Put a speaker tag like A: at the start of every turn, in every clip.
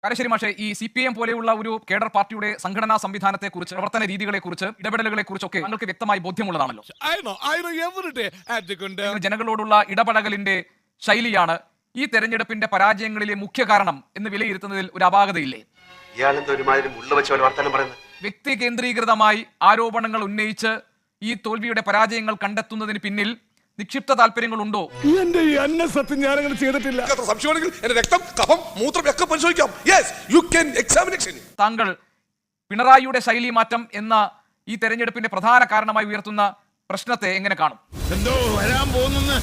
A: കാരശ്ശേരി മാഷെ, ഈ CPM പോലെയുള്ള ഒരു കേഡർ പാർട്ടിയുടെ സംഘടനാ സംവിധാനത്തെക്കുറിച്ച്, പ്രവർത്തന രീതികളെക്കുറിച്ച്, ഇടപെടലുകളെക്കുറിച്ചൊക്കെ നിങ്ങൾക്ക് വ്യക്തമായി ബോധ്യമുള്ളതാണല്ലോ. ജനങ്ങളോടുള്ള ഇടപെടലിന്റെ ശൈലിയാണ് ഈ തെരഞ്ഞെടുപ്പിന്റെ പരാജയങ്ങളിലെ മുഖ്യ കാരണം എന്ന് വിലയിരുത്തുന്നതിൽ ഒരു അപാകതയില്ലേ? വ്യക്തി കേന്ദ്രീകൃതമായി ആരോപണങ്ങൾ ഉന്നയിച്ച് ഈ തോൽവിയുടെ പരാജയങ്ങൾ കണ്ടെത്തുന്നതിന് പിന്നിൽ നിക്ഷിപ്ത താല്പര്യങ്ങളുണ്ടോ?
B: എന്റെ ഈ അന്ന സത്യം ഞാനങ്ങനെ ചെയ്തിട്ടില്ല.
A: താങ്കൾ പിണറായിയുടെ ശൈലി മാറ്റം എന്ന ഈ തെരഞ്ഞെടുപ്പിന്റെ പ്രധാന കാരണമായി ഉയർത്തുന്ന പ്രശ്നത്തെ എങ്ങനെ കാണും?
B: എന്തോ വരാൻ പോകുന്നു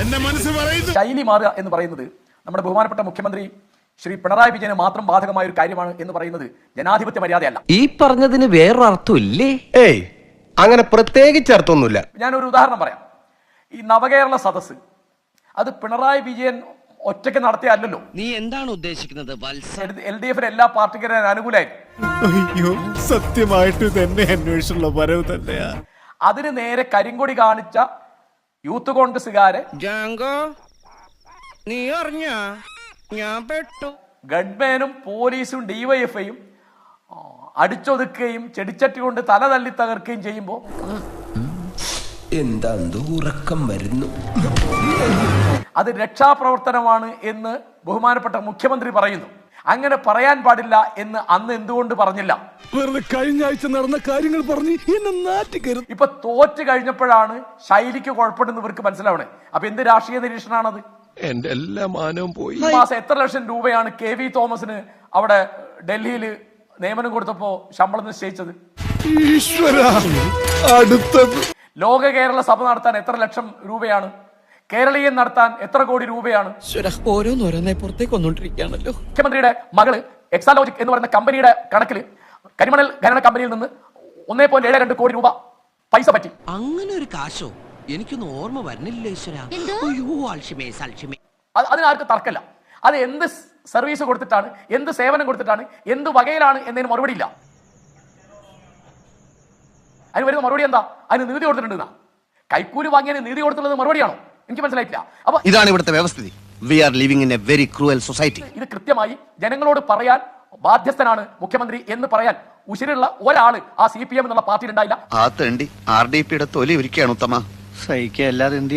B: എന്റെ മനസ്സ് പറയുന്നു.
C: ശൈലി മാറുക എന്ന് പറയുന്നത് നമ്മുടെ ബഹുമാനപ്പെട്ട മുഖ്യമന്ത്രി ശ്രീ പിണറായി വിജയന് മാത്രം ബാധകമായ ഒരു കാര്യമാണ് എന്ന് പറയുന്നത് ജനാധിപത്യ മര്യാദയല്ല.
D: ഈ പറഞ്ഞതിന് വേറൊരർത്ഥം ഇല്ലേ?
E: ഏയ്, അങ്ങനെ പ്രത്യേകിച്ച് അർത്ഥമൊന്നുമില്ല.
C: ഞാനൊരു ഉദാഹരണം പറയാം. ഈ നവകേരള സദസ്സ് അത് പിണറായി വിജയൻ ഒറ്റയ്ക്ക് നടത്തിയല്ലോ.
D: നീ എന്താണ് ഉദ്ദേശിക്കുന്നത്?
C: LDF എല്ലാ പാർട്ടിക്കാരും അനുകൂലമായിരുന്നു.
B: അയ്യോ, സത്യമായിട്ട് തന്നെ അന്വേഷണമുള്ള വരവ് തന്നെയാ.
C: അതിന് നേരെ കരിങ്കൊടി കാണിച്ച യൂത്ത് കോൺഗ്രസുകാരെ
D: നീ അറിഞ്ഞ ഞാൻ പെട്ടു.
C: ഗഡ്മാനും പോലീസും DYFIയും അടിച്ചൊതുക്കുകയും ചെടിച്ചട്ടി കൊണ്ട് തല തല്ലി തകർക്കുകയും ചെയ്യുമ്പോൾ
E: എന്താ ഉറക്കം വരുന്നു.
C: അത് രക്ഷാപ്രവർത്തനമാണ് എന്ന് ബഹുമാനപ്പെട്ട മുഖ്യമന്ത്രി പറയുന്നു. അങ്ങനെ പറയാൻ പാടില്ല എന്ന് അന്ന് എന്തുകൊണ്ട് പറഞ്ഞില്ല?
B: വെറുതെ കഴിഞ്ഞ ആഴ്ച നടന്ന കാര്യങ്ങൾ പറഞ്ഞ് എന്നെ നാറ്റിക്കരുത്.
C: ഇപ്പൊ തോറ്റ് കഴിഞ്ഞപ്പോഴാണ് ശൈലിക്ക് കുഴപ്പമുണ്ടെന്ന് ഇവർക്ക് മനസ്സിലാവണേ. അപ്പൊ എന്ത് രാഷ്ട്രീയ നിരീക്ഷണമാണത്?
E: എന്റെ എല്ലാ മാനവും പോയി.
C: ഈ മാസം എത്ര ലക്ഷം രൂപയാണ് KV തോമസിന് അവിടെ ഡൽഹിയിൽ നിയമനം കൊടുത്തപ്പോ ശമ്പളം നിശ്ചയിച്ചത്? ലോക കേരള സഭ നടത്താൻ എത്ര ലക്ഷം രൂപയാണ്? കേരളീയം നടത്താൻ എത്ര കോടി രൂപയാണ്?
D: ഓരോന്നോരോന്നെ പുറത്തേക്ക് വന്നോണ്ടിരിക്കുകയാണല്ലോ.
C: മുഖ്യമന്ത്രിയുടെ മകള് എക്സാലോജിക് എന്ന് പറയുന്ന കമ്പനിയുടെ കണക്കിൽ കരിമണൽ ഖനന കമ്പനിയിൽ നിന്ന് 1.72 കോടി രൂപ പൈസ പറ്റി.
D: അങ്ങനെ ഒരു കാശോ? എനിക്കൊന്നും ഓർമ്മ വരുന്നില്ല.
C: അതിനാർക്ക് തർക്കമില്ല. അത് എന്ത് സർവീസ് കൊടുത്തിട്ടാണ്, എന്ത് സേവനം കൊടുത്തിട്ടാണ്, എന്ത് വകയിലാണ് എന്നതിന് മറുപടി ഇല്ല. അതിന് വരുന്ന മറുപടി എന്താ? അതിന് നീതി കൊടുത്തിട്ടുണ്ട്. കൈക്കൂലി വാങ്ങിയതിന് നീതി കൊടുത്തുള്ളത് മറുപടിയാണോ? എനിക്ക് മനസ്സിലായിട്ടില്ല. അപ്പൊ
F: ഇതാണ് ഇവിടുത്തെ വ്യവസ്ഥിതി. We are living in a very cruel society.
C: ഇത് കൃത്യമായി ജനങ്ങളോട് പറയാൻ ബാധ്യസ്ഥനാണ് മുഖ്യമന്ത്രി എന്ന് പറയാൻ ഉശിരുള്ള ഒരാള് ആ CPM എന്നുള്ള പാർട്ടിയിൽ ഉണ്ടായില്ല.
F: ആ തേണ്ടി RDPയുടെ തൊലി ഒരുക്കുകയാണ് ഉത്തമ.
D: സഹിക്കല്ലാതെ എന്ത്